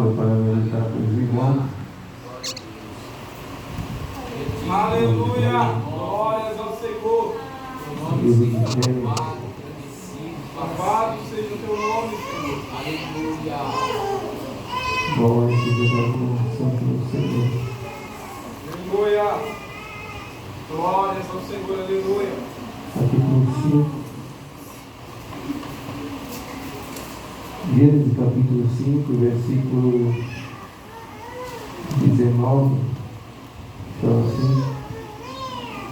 palavra para meditar com os irmãos. Aleluia! Glórias ao Senhor! Louvado seja o teu nome, Senhor! Aleluia! Glória seja a Santo do Senhor. Aleluia! Glórias ao Senhor, aleluia! Capítulo 5. Gênesis capítulo 5, versículo 19. Então assim,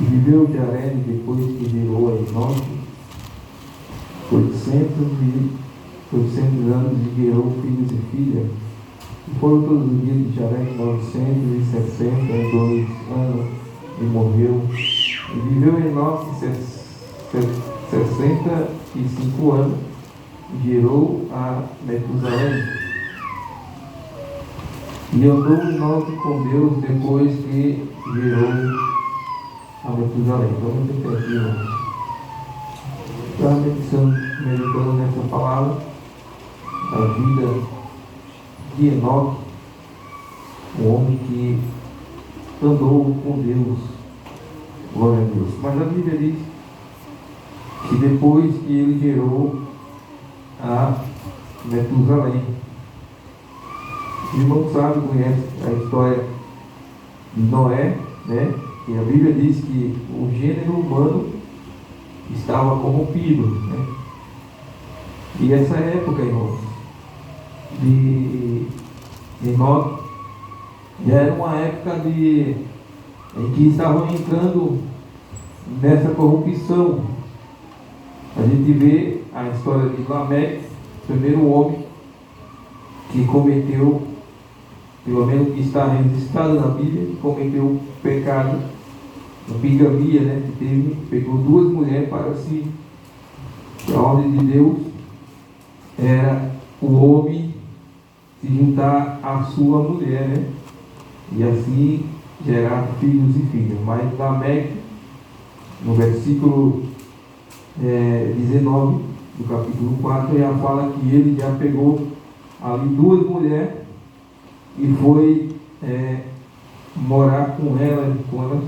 e viveu Jared depois que gerou a Enoque 800 anos e gerou filhos e filhas. E foram todos os dias de Jared 962 anos e morreu. E viveu Enoque 65 anos e gerou a Metusalém. E andou Enoque com Deus depois que gerou a Metusalém. Então, muito tranquilo. Estava meditando nessa palavra, a vida de Enoque, um homem que andou com Deus. Glória a Deus. Mas a Bíblia diz que depois que ele gerou a Metusalém, os irmãos sabem, conhecem a história de Noé, né? E a Bíblia diz que o gênero humano estava corrompido, né? E essa época, irmãos, de Enoque, já era uma época em que estavam entrando nessa corrupção. A gente vê a história de Lameque, o primeiro homem que cometeu, pelo menos que está registrado na Bíblia, que cometeu o pecado, a bigamia, né? Que pegou duas mulheres para si. A ordem de Deus era o homem se juntar à sua mulher, né? E assim gerar filhos e filhas. Mas Lameque, no versículo 19 do capítulo 4, já fala que ele já pegou ali duas mulheres e foi morar com elas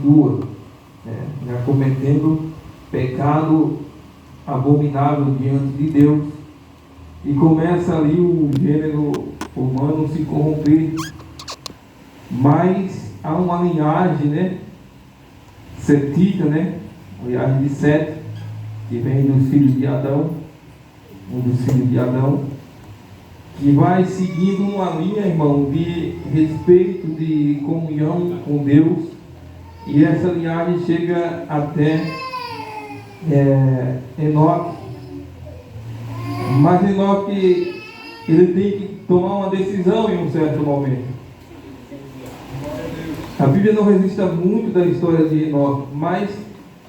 duas, já cometendo pecado abominável diante de Deus. E começa ali o gênero humano se corromper. Mas há uma linhagem, né, setita, né, a linhagem de Sete, que vem dos filhos de Adão, um dos filhos de Adão, que vai seguindo uma linha, irmão, de respeito, de comunhão com Deus. E essa linhagem chega até Enoque. Mas Enoque, ele tem que tomar uma decisão em um certo momento. A Bíblia não registra muito da história de Enoque, mas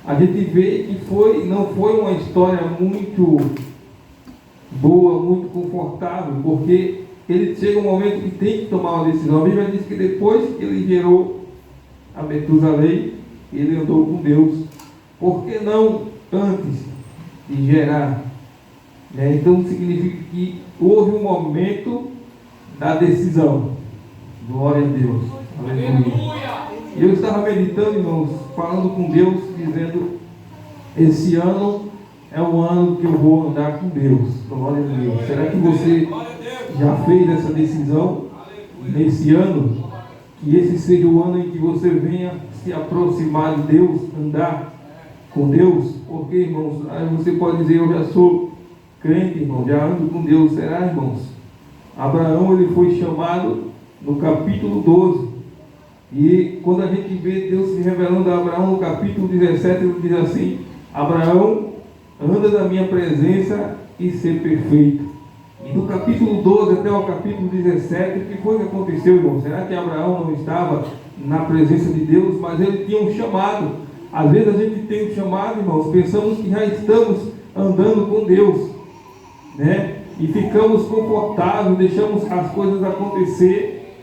a gente vê que não foi uma história muito boa, muito confortável, porque ele chega um momento que tem que tomar uma decisão. A Bíblia diz que depois que ele gerou a Metusalém, ele andou com Deus. Por que não antes de gerar? Então significa que houve um momento da decisão. Glória a Deus. Aleluia. E eu estava meditando, irmãos, falando com Deus, dizendo: esse ano é o ano que eu vou andar com Deus. Glória a Deus. Será que você já fez essa decisão nesse ano? Que esse seja o ano em que você venha se aproximar de Deus, andar com Deus? Porque, irmãos, aí você pode dizer: eu já sou crente, irmão, já ando com Deus. Será, irmãos? Abraão, ele foi chamado no capítulo 12. E quando a gente vê Deus se revelando a Abraão no capítulo 17, ele diz assim: Abraão, anda na minha presença e ser perfeito. E do capítulo 12 até o capítulo 17, o que foi que aconteceu, irmão? Será que Abraão não estava na presença de Deus? Mas ele tinha um chamado. Às vezes a gente tem um chamado, irmãos, pensamos que já estamos andando com Deus, né? E ficamos confortáveis, deixamos as coisas acontecer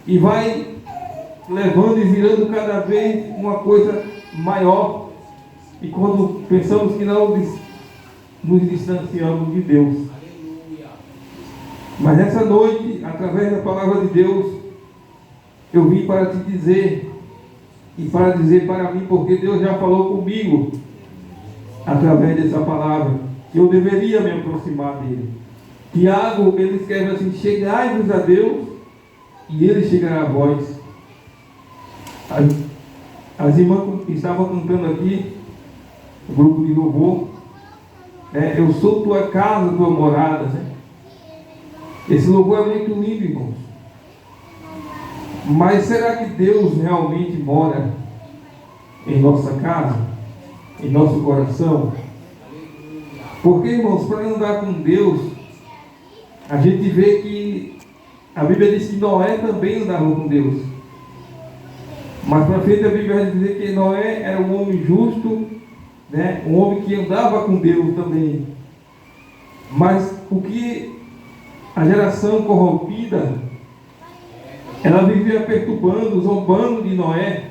e vai levando e virando cada vez uma coisa maior. E quando pensamos que não, nos distanciamos de Deus. Mas nessa noite, através da palavra de Deus, eu vim para te dizer, e para dizer para mim, porque Deus já falou comigo, através dessa palavra, que eu deveria me aproximar dele. Tiago, ele escreve assim: chegai-vos a Deus, e ele chegará a vós. As irmãs estavam cantando aqui, o grupo de louvor, eu sou tua casa, tua morada, né? Esse louvor é muito lindo, irmãos. Mas será que Deus realmente mora em nossa casa, em nosso coração? Porque, irmãos, para andar com Deus, a gente vê que a Bíblia diz que Noé também andava com Deus. Mas para frente a Bíblia vai dizer que Noé era um homem justo, né? Um homem que andava com Deus também. Mas o que a geração corrompida, ela vivia perturbando, zombando de Noé,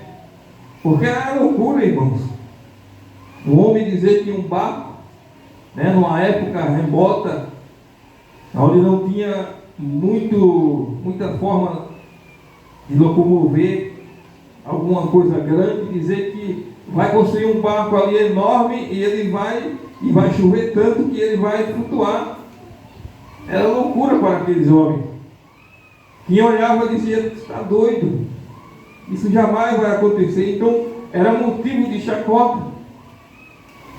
porque era loucura, irmãos. Um homem dizer que um barco, numa época remota, onde não tinha muita forma de locomover alguma coisa grande, dizer que vai construir um barco ali enorme e ele vai chover tanto que ele vai flutuar. Era loucura para aqueles homens. Quem olhava dizia: está doido, isso jamais vai acontecer. Então era motivo de chacota.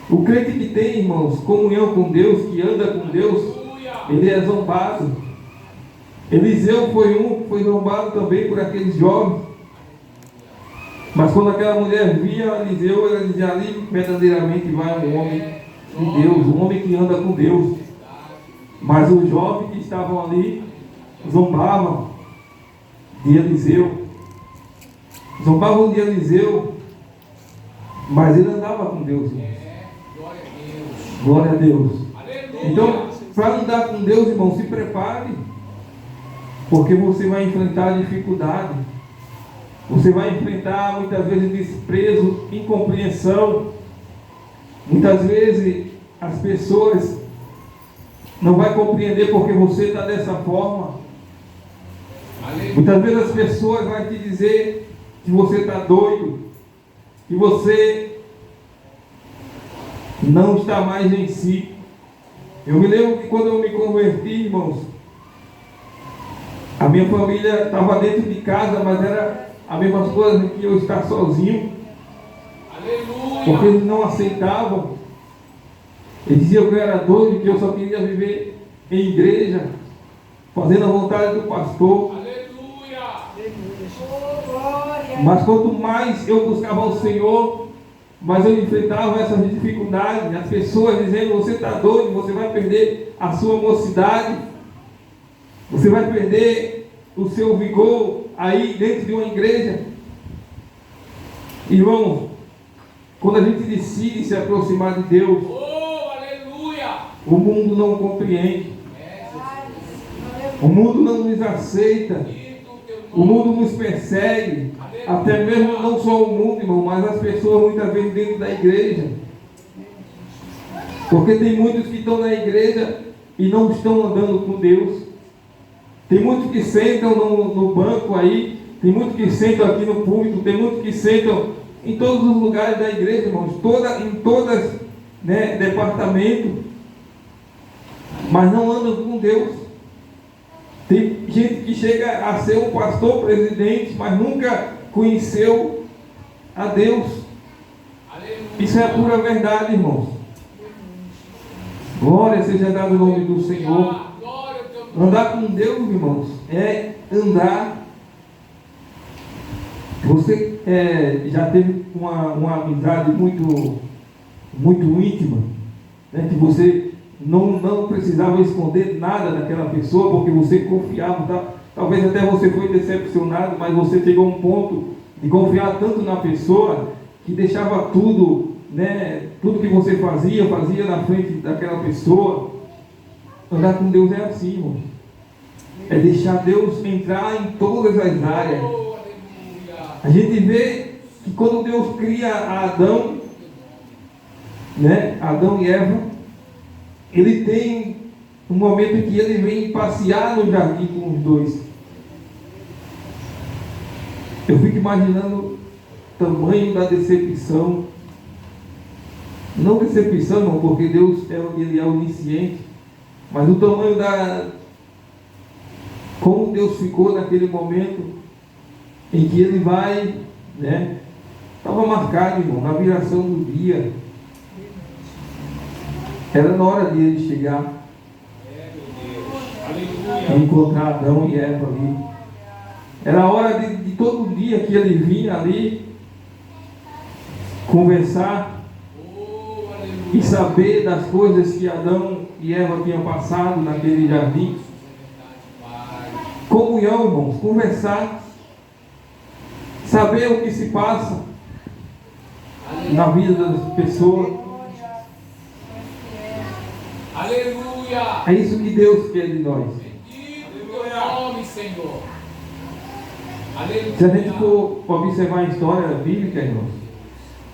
O crente que tem, irmãos, comunhão com Deus, que anda com Deus, ele é zombado. Eliseu foi zombado também por aqueles jovens. Mas quando aquela mulher via Eliseu, ela dizia: ali verdadeiramente vai um homem de Deus, um homem que anda com Deus. Mas os jovens que estavam ali zombavam de Eliseu. Zombavam de Eliseu, mas ele andava com Deus. Glória a Deus. Então, para andar com Deus, irmão, se prepare, porque você vai enfrentar dificuldade. Você vai enfrentar muitas vezes desprezo, incompreensão. Muitas vezes as pessoas não vão compreender porque você está dessa forma. Muitas vezes as pessoas vão te dizer que você está doido, que você não está mais em si. Eu me lembro que quando eu me converti, irmãos, a minha família estava dentro de casa, mas era a mesma coisa que eu estar sozinho. Aleluia. Porque eles não aceitavam. Eles diziam que eu era doido, que eu só queria viver em igreja, fazendo a vontade do pastor. Aleluia. Mas quanto mais eu buscava o Senhor, mais eu enfrentava essas dificuldades. As pessoas dizendo: você está doido, você vai perder a sua mocidade, você vai perder o seu vigor aí dentro de uma igreja. Irmãos, quando a gente decide se aproximar de Deus, o mundo não compreende, o mundo não nos aceita, o mundo nos persegue, até mesmo não só o mundo, irmão, mas as pessoas muitas vezes dentro da igreja, porque tem muitos que estão na igreja e não estão andando com Deus. Tem muitos que sentam no banco aí, tem muitos que sentam aqui no púlpito, tem muitos que sentam em todos os lugares da igreja, irmãos, em todas, departamento, mas não andam com Deus. Tem gente que chega a ser um pastor, presidente, mas nunca conheceu a Deus. Isso é a pura verdade, irmãos. Glória seja dada no nome do Senhor. Andar com Deus, irmãos, é andar. Você já teve uma amizade muito íntima, que você não precisava esconder nada daquela pessoa, porque você confiava, tá? Talvez até você foi decepcionado, mas você chegou a um ponto de confiar tanto na pessoa, que deixava tudo, tudo que você fazia na frente daquela pessoa. Andar com Deus é assim, irmão. É deixar Deus entrar em todas as áreas. A gente vê que quando Deus cria Adão e Eva, Ele tem no momento em que ele vem passear no jardim com os dois. Eu fico imaginando o tamanho da decepção. Não decepção, não, porque Deus ele é onisciente, mas o tamanho como Deus ficou naquele momento em que ele vai, né? Estava marcado, irmão, na viração do dia. Era na hora de ele chegar e encontrar Adão e Eva ali. Era a hora de todo dia que ele vinha ali conversar e saber das coisas que Adão e Eva tinham passado naquele jardim. Comunhão, irmãos, conversar, saber o que se passa na vida das pessoas. Aleluia! É isso que Deus quer de nós. Nome, Senhor. Aleluia. Se a gente for observar a história bíblica, irmãos,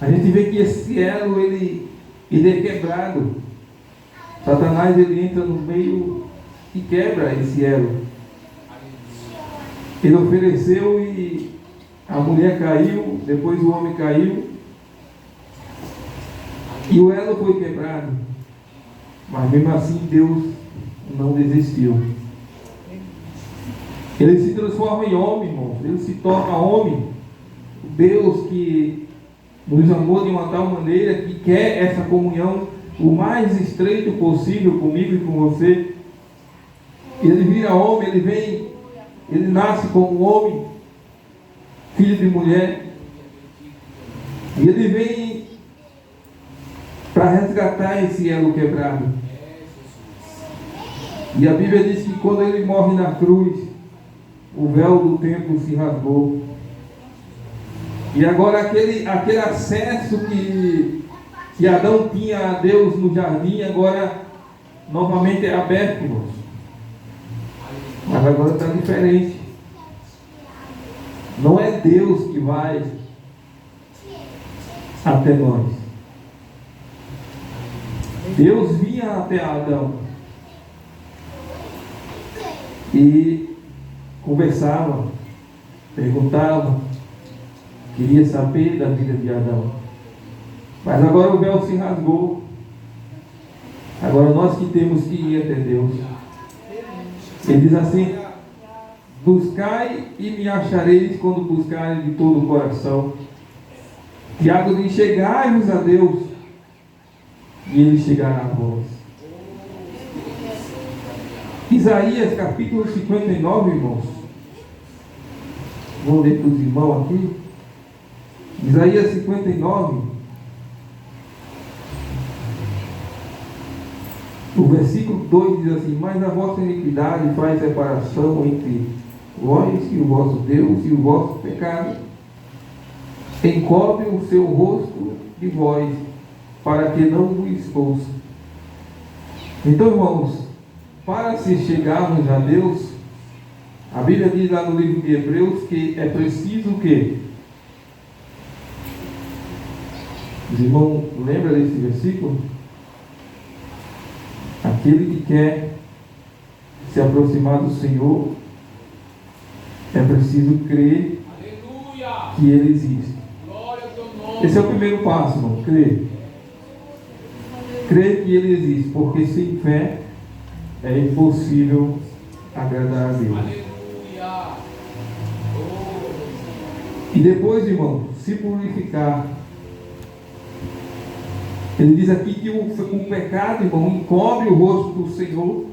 a gente vê que esse elo ele é quebrado. Satanás ele entra no meio e quebra esse elo. Ele ofereceu e a mulher caiu, depois o homem caiu e o elo foi quebrado. Mas mesmo assim Deus não desistiu. Ele se transforma em homem, irmãos. Ele se torna homem. Deus que nos amou de uma tal maneira que quer essa comunhão o mais estreito possível comigo e com você. Ele vira homem, ele nasce como homem, filho de mulher. E ele vem para resgatar esse elo quebrado. E a Bíblia diz que quando ele morre na cruz, o véu do templo se rasgou. E agora aquele acesso que Adão tinha a Deus no jardim, agora novamente é aberto, irmãos. Mas agora está diferente. Não é Deus que vai até nós. Deus vinha até Adão e conversava, perguntava, queria saber da vida de Adão. Mas agora o véu se rasgou. Agora nós que temos que ir até Deus. Ele diz assim: buscai e me achareis quando buscarem de todo o coração. Tiago diz: chegai-vos a Deus e Ele chegará a vós. Isaías capítulo 59, irmãos. Vou ler para os irmãos aqui. Isaías 59. O versículo 2 diz assim: mas a vossa iniquidade faz separação entre vós e o vosso Deus, e o vosso pecado encobre o seu rosto de vós, para que não vos ouça. Então, irmãos, para se chegarmos a Deus, a Bíblia diz lá no livro de Hebreus que é preciso o quê? Os irmãos lembram desse versículo? Aquele que quer se aproximar do Senhor é preciso crer que Ele existe. Esse é o primeiro passo, irmão, crer. Crer que Ele existe, porque sem fé é impossível agradar a Deus. E depois, irmão, se purificar. Ele diz aqui que o pecado, irmão, encobre o rosto do Senhor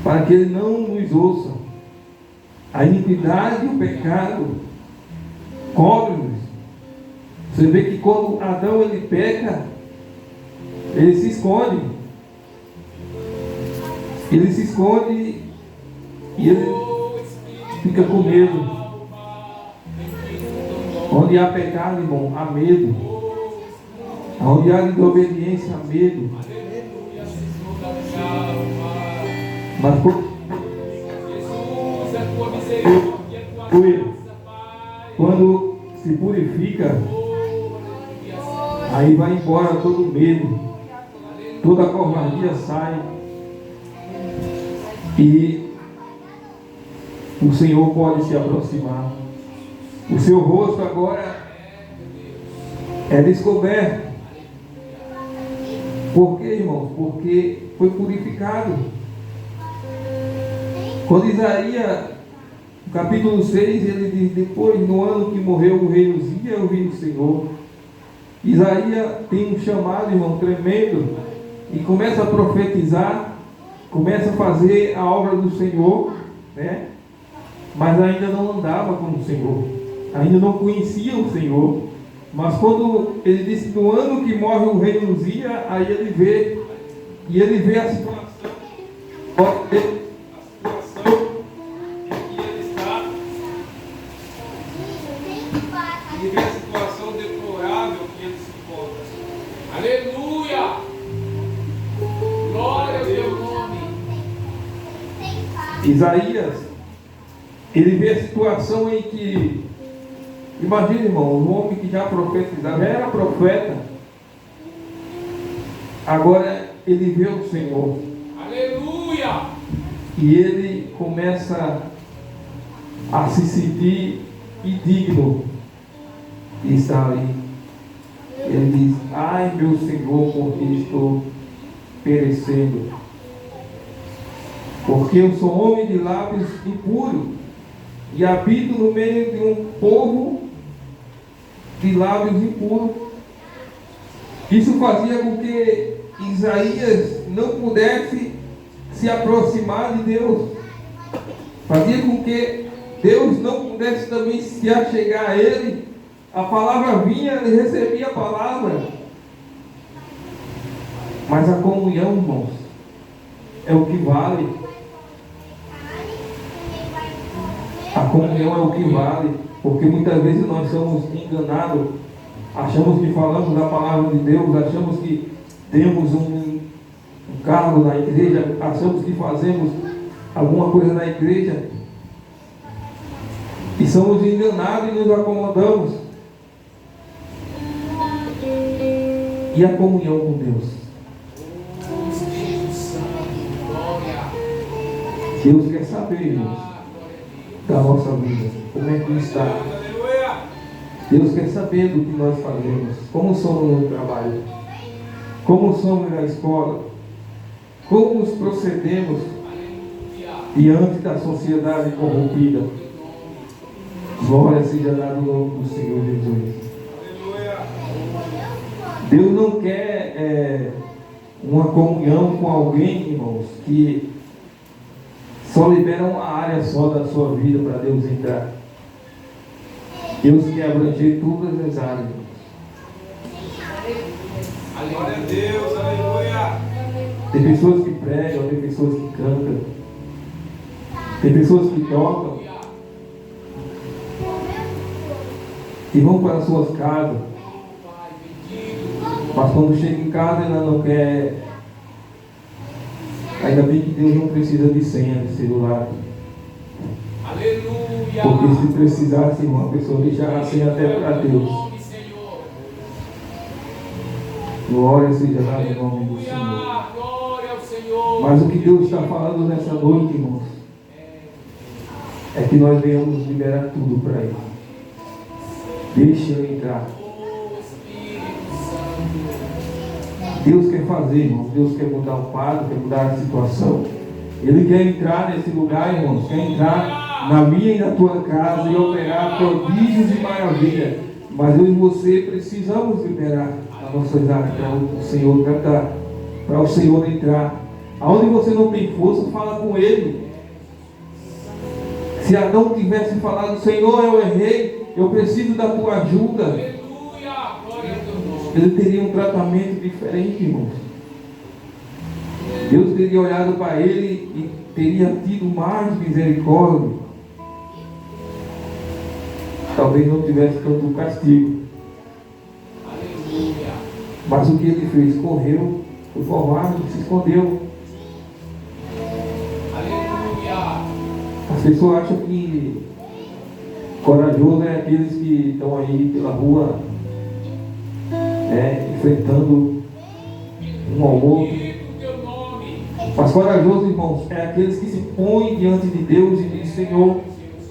para que Ele não nos ouça. A iniquidade e o pecado cobrem-nos. Você vê que quando Adão ele peca, ele se esconde. Ele se esconde e ele fica com medo. Onde há pecado, irmão, há medo. Onde há desobediência, há medo. Mas quando se purifica, aí vai embora todo medo, toda a covardia sai, E o Senhor pode se aproximar. O seu rosto agora é descoberto. Por quê, irmãos? Porque foi purificado. Quando Isaías, no capítulo 6, ele diz: depois, no ano que morreu o rei Uzias, eu vi o Senhor. Isaías tem um chamado, irmão, tremendo, e começa a profetizar, começa a fazer a obra do Senhor, né? Mas ainda não andava com o Senhor, ainda não conhecia o Senhor. Mas quando ele disse que no ano que morre o rei Uzias, aí ele vê a situação, em que ele está, ele vê a situação deplorável que ele se encontra. Aleluia! Glória ao teu nome. Isaías, ele vê a situação em que, imagina, irmão, um homem que já profetizava, já era profeta, agora ele vê o Senhor. Aleluia! E ele começa a se sentir indigno de estar ali. Ele diz: ai meu Senhor, porque estou perecendo. Porque eu sou homem de lábios impuros e habito no meio de um povo de lábios impuros. Isso fazia com que Isaías não pudesse se aproximar de Deus. Fazia com que Deus não pudesse também se achegar a ele. A palavra vinha, ele recebia a palavra. Mas a comunhão, irmãos, é o que vale. A comunhão é o que vale. Porque muitas vezes nós somos enganados. Achamos que falamos da palavra de Deus. Achamos que temos um cargo na igreja. Achamos que fazemos alguma coisa na igreja. E somos enganados e nos acomodamos. E a comunhão com Deus? Deus quer saber, irmãos, da nossa vida, como é que está. Deus quer saber do que nós fazemos, como somos no trabalho, como somos na escola, como nos procedemos diante da sociedade corrompida. Glória seja dada no nome do Senhor Jesus. Deus não quer uma comunhão com alguém, irmãos, que só libera uma área só da sua vida para Deus entrar. Deus quer abranger todas as áreas. Glória a Deus, aleluia. Tem pessoas que pregam, tem pessoas que cantam, tem pessoas que tocam, que vão para as suas casas, mas quando chega em casa ainda não quer. Ainda bem que Deus não precisa de senha de celular. Aleluia. Porque se precisasse, uma pessoa deixar a senha até para Deus. Glória seja dada em nome do Senhor. Glória ao Senhor. Mas o que Deus está falando nessa noite, irmãos, é que nós venhamos liberar tudo para Ele. Deixa Ele entrar. Deus quer fazer, irmãos. Deus quer mudar o quadro, quer mudar a situação. Ele quer entrar nesse lugar, irmãos. Quer entrar na minha e na tua casa e operar prodígios e maravilhas. Mas eu e você precisamos liberar as nossas áreas para o Senhor cantar, para o Senhor entrar. Aonde você não tem força, fala com Ele. Se Adão tivesse falado: Senhor, eu errei, eu preciso da tua ajuda, ele teria um tratamento diferente, irmãos. Deus teria olhado para ele e teria tido mais misericórdia. Talvez não tivesse tanto castigo. Mas o que ele fez? Correu, foi covarde, se escondeu. As pessoas acham que corajoso é aqueles que estão aí pela rua, enfrentando um ao outro, Mas corajoso, irmãos, é aqueles que se põem diante de Deus e dizem: Senhor,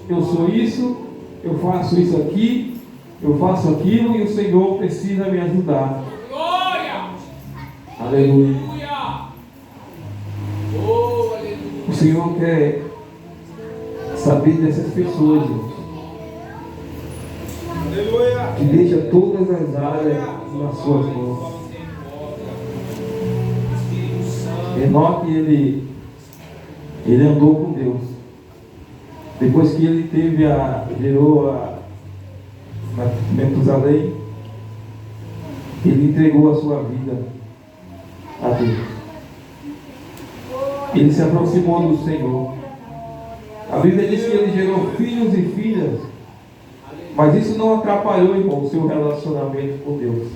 eu sou isso, eu faço isso aqui, eu faço aquilo e o Senhor precisa me ajudar. Glória! Aleluia. Oh, aleluia. O Senhor quer saber dessas pessoas, irmãos, Aleluia. que deixa todas as áreas nas suas mãos. Enoque, ele andou com Deus. Depois que ele gerou a Metusalém, ele entregou a sua vida a Deus. Ele se aproximou do Senhor. A Bíblia diz que ele gerou filhos e filhas, mas isso não atrapalhou, irmão, o seu relacionamento com Deus.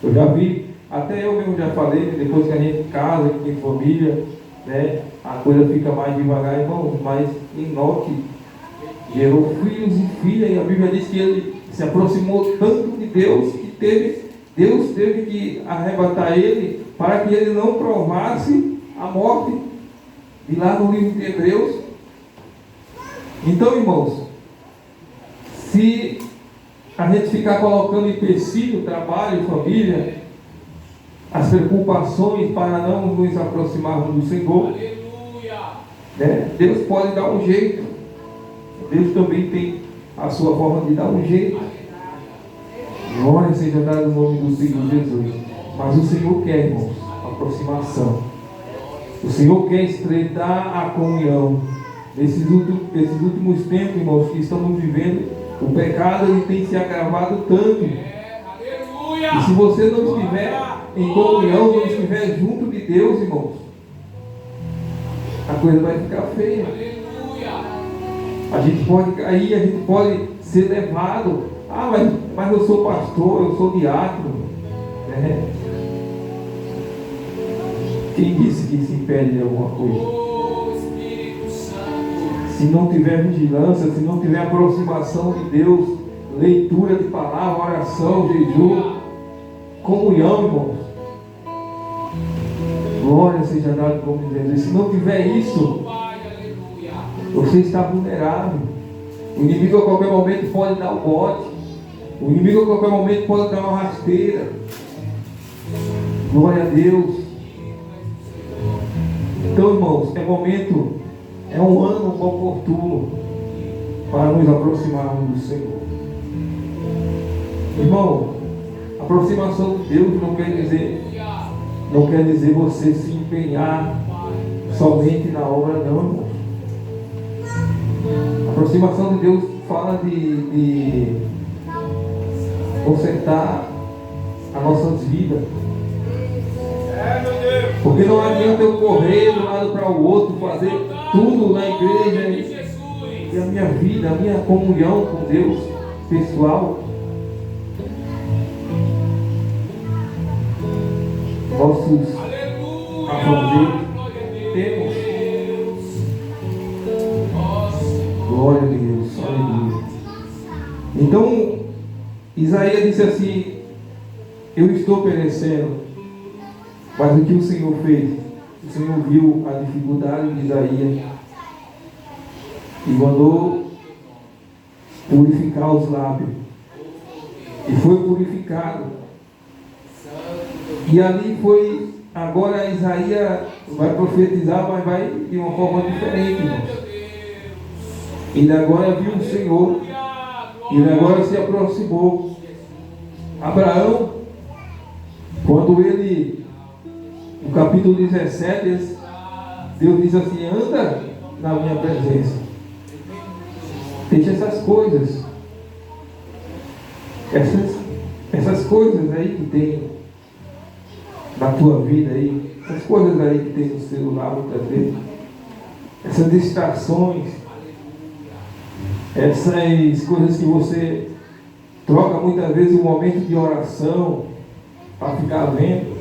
Eu já vi, até eu mesmo já falei, depois que a gente casa, que tem família, né, a coisa fica mais devagar, irmão, mas Enoque gerou filhos e filhas, e a Bíblia diz que ele se aproximou tanto de Deus que Deus teve que arrebatar ele para que ele não provasse a morte. E lá no livro de Hebreus. Então, irmãos, se a gente ficar colocando empecilho, trabalho, família, as preocupações para não nos aproximarmos do Senhor, né, Deus pode dar um jeito. Deus também tem a sua forma de dar um jeito. Glória seja dada no nome do Senhor Jesus. Mas o Senhor quer, irmãos, aproximação. O Senhor quer estreitar a comunhão. Nesses últimos tempos, irmãos, que estamos vivendo, o pecado ele tem se agravado tanto. E se você não estiver em comunhão, não estiver junto de Deus, irmãos, a coisa vai ficar feia. A gente pode cair, a gente pode ser levado. Ah, mas eu sou pastor, eu sou diácono, né? Quem disse que se impede de alguma coisa? Se não tiver vigilância, se não tiver aproximação de Deus, leitura de palavra, oração, jejum, comunhão, irmãos, glória seja dada como Jesus. Se não tiver isso, você está vulnerável. O inimigo a qualquer momento pode dar o bote. O inimigo a qualquer momento pode dar uma rasteira. Glória a Deus. Então, irmãos, é um ano oportuno para nos aproximarmos do Senhor. Irmão, aproximação de Deus não quer dizer você se empenhar somente na obra, não, irmão. A aproximação de Deus fala de consertar as nossas vidas. Porque não adianta eu correr de um lado para o outro, fazer tudo na igreja e a minha vida, a minha comunhão com Deus pessoal, nossos afazeres, temos. Glória a Deus, aleluia. Então, Isaías disse assim: eu estou perecendo. Mas o que o Senhor fez? O Senhor viu a dificuldade de Isaías e mandou purificar os lábios. E foi purificado. E ali foi, agora Isaías vai profetizar, mas vai de uma forma diferente, irmãos. Ele agora viu o Senhor. Ele agora se aproximou. Abraão, quando ele, no capítulo 17, Deus diz assim: anda na minha presença. Deixa essas coisas. Essas coisas aí que tem na tua vida aí, essas coisas aí que tem no celular muitas vezes, essas distrações, essas coisas que você troca muitas vezes um momento de oração para ficar vendo,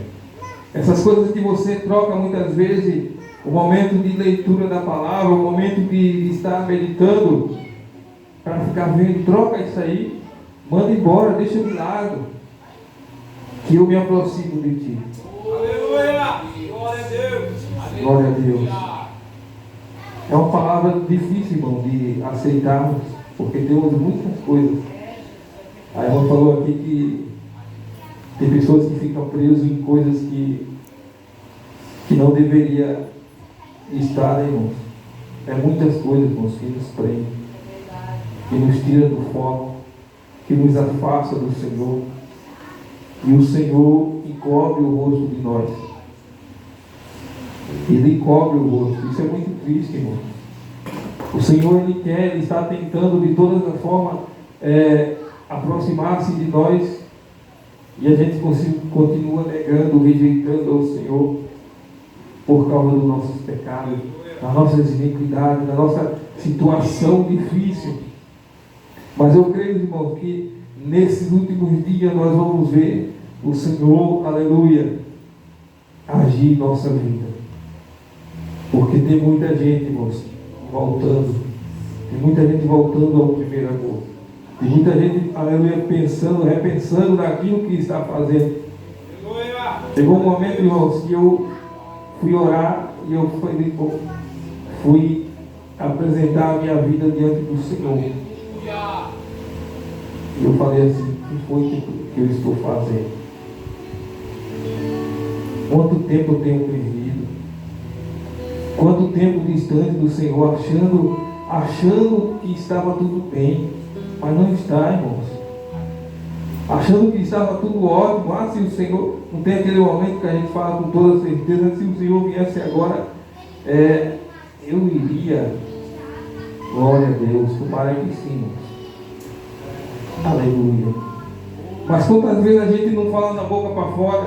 essas coisas que você troca muitas vezes o momento de leitura da palavra, o momento de estar meditando para ficar vendo, troca isso aí, manda embora, deixa de lado, que eu me aproximo de ti. Aleluia! Glória a Deus! Glória a Deus. É uma palavra difícil, irmão, de aceitarmos, porque temos muitas coisas. A irmã falou aqui que tem pessoas que ficam presas em coisas que não deveria estar, irmãos. É muitas coisas, irmãos, que nos prendem, que nos tira do foco, que nos afasta do Senhor. E o Senhor encobre o rosto de nós. Ele encobre o rosto. Isso é muito triste, irmão. O Senhor, Ele está tentando de todas as formas aproximar-se de nós, e a gente continua negando, rejeitando ao Senhor por causa dos nossos pecados, das nossas iniquidades, da nossa situação difícil. Mas eu creio, irmão, que nesses últimos dias nós vamos ver o Senhor, aleluia, agir em nossa vida. Porque tem muita gente, irmãos, voltando. Tem muita gente voltando ao primeiro amor. Tem muita gente, aleluia, repensando naquilo que está fazendo. Chegou um momento, irmãos, que eu fui orar e eu fui apresentar a minha vida diante do Senhor. E eu falei assim: o que foi que eu estou fazendo? Quanto tempo eu tenho perdido? Quanto tempo distante do Senhor, achando que estava tudo bem, mas não está, irmãos. Achando que estava tudo ótimo. Se o Senhor, não tem aquele momento que a gente fala com toda certeza, se o Senhor viesse agora, eu iria. Glória a Deus, tomara que sim, irmãos. Aleluia. Mas quantas vezes a gente não fala na boca para fora?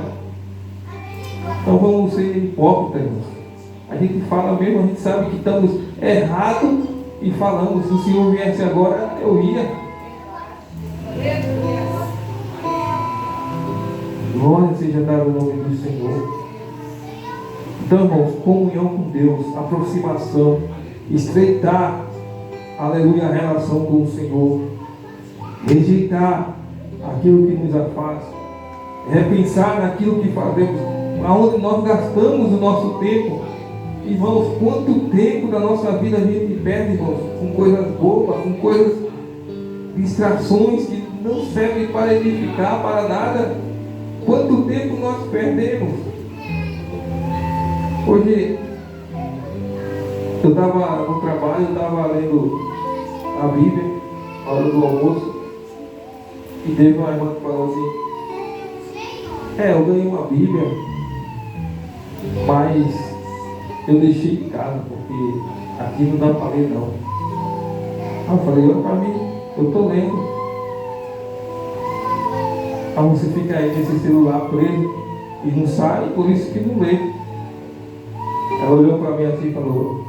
Então vamos ser hipócritas, irmãos. A gente fala mesmo, a gente sabe que estamos errados e falamos: se o Senhor viesse agora, eu ia. Glória seja dada ao nome do Senhor. Então, irmãos, comunhão com Deus, aproximação, estreitar, aleluia, a relação com o Senhor, rejeitar aquilo que nos afasta, repensar naquilo que fazemos, aonde nós gastamos o nosso tempo. Irmãos, quanto tempo da nossa vida a gente perde, irmãos, com coisas bobas, com coisas, distrações que não servem para edificar, para nada. Quanto tempo nós perdemos? Hoje eu estava no trabalho, eu estava lendo a Bíblia na hora do almoço, e teve uma irmã que falou assim: eu ganhei uma Bíblia, mas eu deixei em casa, porque aqui não dá para ler não. Eu falei: olha para mim, eu estou lendo. Aí você fica aí nesse celular preso e não sai, por isso que não lê. Ela olhou para mim assim e falou: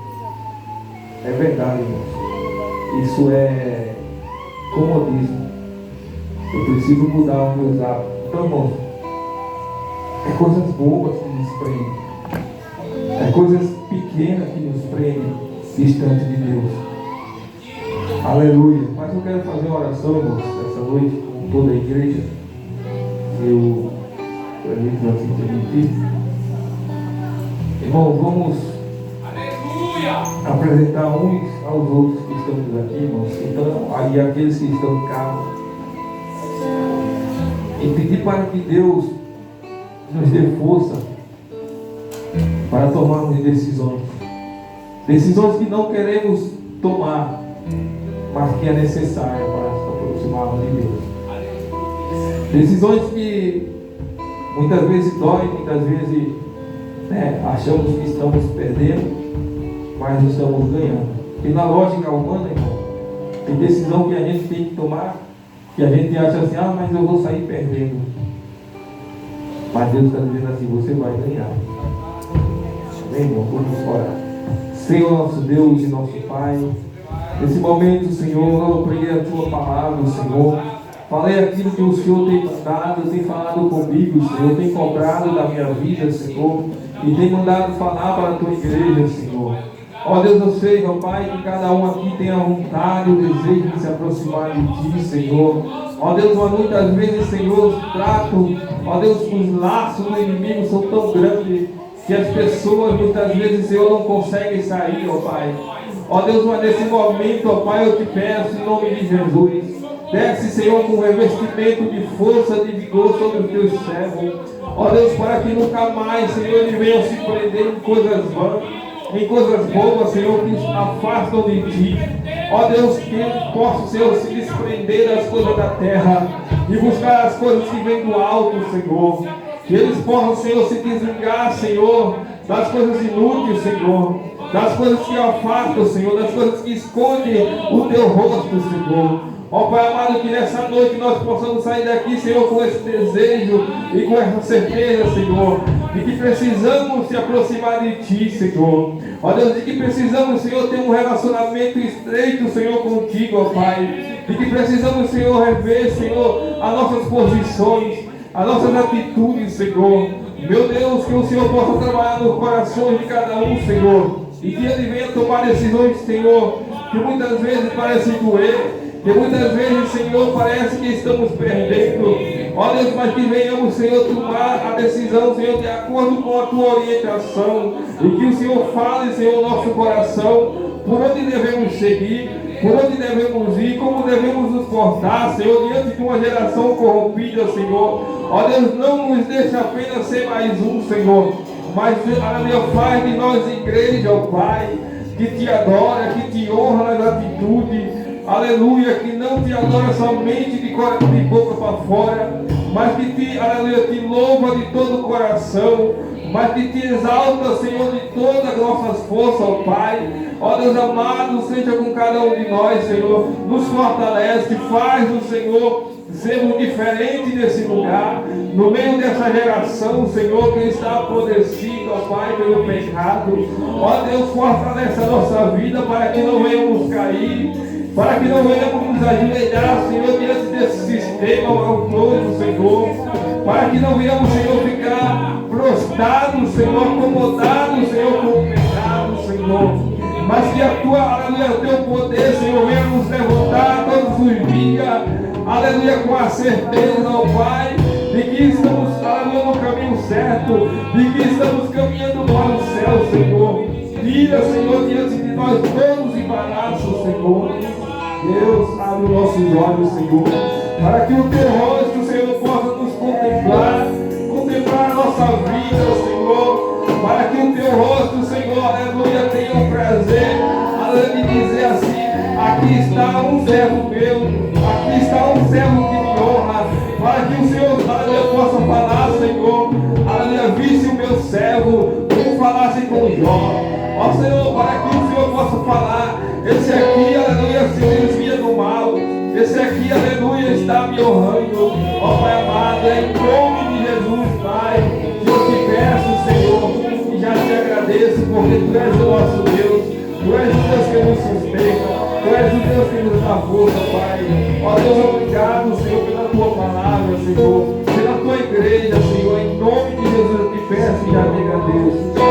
é verdade, irmãos, isso é comodismo, eu preciso mudar os meus hábitos. Então, irmãos, é coisas bobas que nos prendem, é coisas pequenas que nos prendem distante de Deus. Aleluia. Mas eu quero fazer uma oração, irmãos, essa noite com toda a igreja. Eu permito assim permitir. Irmãos, vamos apresentar uns aos outros que estamos aqui, irmãos. Então, aí aqueles que estão em casa, e pedir para que Deus nos dê força para tomarmos decisões. Decisões que não queremos tomar, mas que é necessária para nos aproximarmos de Deus. Decisões que muitas vezes doem, muitas vezes achamos que estamos perdendo, mas estamos ganhando. E na lógica humana, irmão, tem decisão que a gente tem que tomar, que a gente acha assim: mas eu vou sair perdendo. Mas Deus está dizendo assim: você vai ganhar. Amém, irmão? Vamos orar. Senhor, nosso Deus e nosso Pai, nesse momento, Senhor, eu preguei a Tua palavra, Senhor. Falei aquilo que o Senhor tem mandado, tem falado comigo, Senhor, tem cobrado da minha vida, Senhor, e tem mandado falar para a Tua igreja, Senhor. Ó Deus, eu sei, meu Pai, que cada um aqui tem a vontade, o desejo de se aproximar de Ti, Senhor. Ó Deus, mas muitas vezes, Senhor, os tratos, ó Deus, os laços do inimigo são tão grandes que as pessoas muitas vezes, Senhor, não conseguem sair, ó Pai. Ó Deus, mas nesse momento, ó Pai, eu te peço em nome de Jesus. Desce, Senhor, com revestimento de força, de vigor sobre os teus servos. Ó Deus, para que nunca mais, Senhor, eles venham se prender em coisas vãs, em coisas bobas, Senhor, que afastam de Ti. Ó Deus, que eles possam, Senhor, se desprender das coisas da terra e buscar as coisas que vêm do alto, Senhor. Que eles possam, Senhor, se desligar, Senhor, das coisas inúteis, Senhor, das coisas que afastam, Senhor, das coisas que escondem o Teu rosto, Senhor. Ó Pai amado, que nessa noite nós possamos sair daqui, Senhor, com esse desejo e com essa certeza, Senhor, de que precisamos se aproximar de Ti, Senhor. Ó Deus, de que precisamos, Senhor, ter um relacionamento estreito, Senhor, contigo, ó Pai. De que precisamos, Senhor, rever, Senhor, as nossas posições, as nossas atitudes, Senhor. Meu Deus, que o Senhor possa trabalhar nos corações de cada um, Senhor. E que Ele venha tomar decisões, Senhor, que muitas vezes parecem doer. Que muitas vezes, Senhor, parece que estamos perdendo. Ó Deus, mas que venhamos, Senhor, tomar a decisão, Senhor, de acordo com a Tua orientação. E que o Senhor fale, Senhor, nosso coração, por onde devemos seguir, por onde devemos ir, como devemos nos portar, Senhor, diante de uma geração corrompida, Senhor. Ó Deus, não nos deixa apenas ser mais um, Senhor, mas, aleluia, faz de nós igreja, ó Pai, que Te adora, que Te honra nas atitudes. Aleluia, que não Te adora somente de boca para fora, mas que Te, aleluia, Te louva de todo o coração, mas que Te exalta, Senhor, de todas as nossas forças, ó Pai. Ó Deus amado, seja com cada um de nós, Senhor, nos fortalece, faz o Senhor sermos diferentes nesse lugar, no meio dessa geração, Senhor, que está apodrecida, ó Pai, pelo pecado. Ó Deus, fortalece a nossa vida para que não venhamos cair, para que não venhamos nos ajoelhar, Senhor, diante desse sistema maldoso, Senhor, para que não venhamos, Senhor, ficar prostrados, Senhor, acomodados, Senhor, com o pecado, Senhor, mas que a aleluia, o Teu poder, Senhor, venha nos levantar todos os dias, aleluia, com a certeza, ó Pai, de que estamos, aleluia, no caminho certo, de que estamos caminhando para o céu, Senhor. Tira, Senhor, diante de nós todos os embaraços, Senhor. Deus, abre os nossos olhos, Senhor, para que o Teu rosto, Senhor, possa nos contemplar a nossa vida, Senhor, para que o Teu rosto, Senhor, aleluia, tenha o prazer, aleluia, de dizer assim: aqui está um servo meu, aqui está um servo que me honra, para que o Senhor, aleluia, possa falar, Senhor, aleluia, visse o meu servo, como falasse com Jó. Ó Senhor, para que o Senhor possa falar: esse aqui, aleluia, se desvia do mal, esse aqui, aleluia, está me honrando. Ó Pai amado, em nome de Jesus, Pai, que eu te peço, Senhor, e já te agradeço, porque Tu és o nosso Deus, Tu és o Deus que nos sustenta, Tu és o Deus que nos dá força, Pai. Ó Deus, obrigado, Senhor, pela Tua palavra, Senhor, pela Tua igreja, Senhor, em nome de Jesus eu te peço e já te agradeço.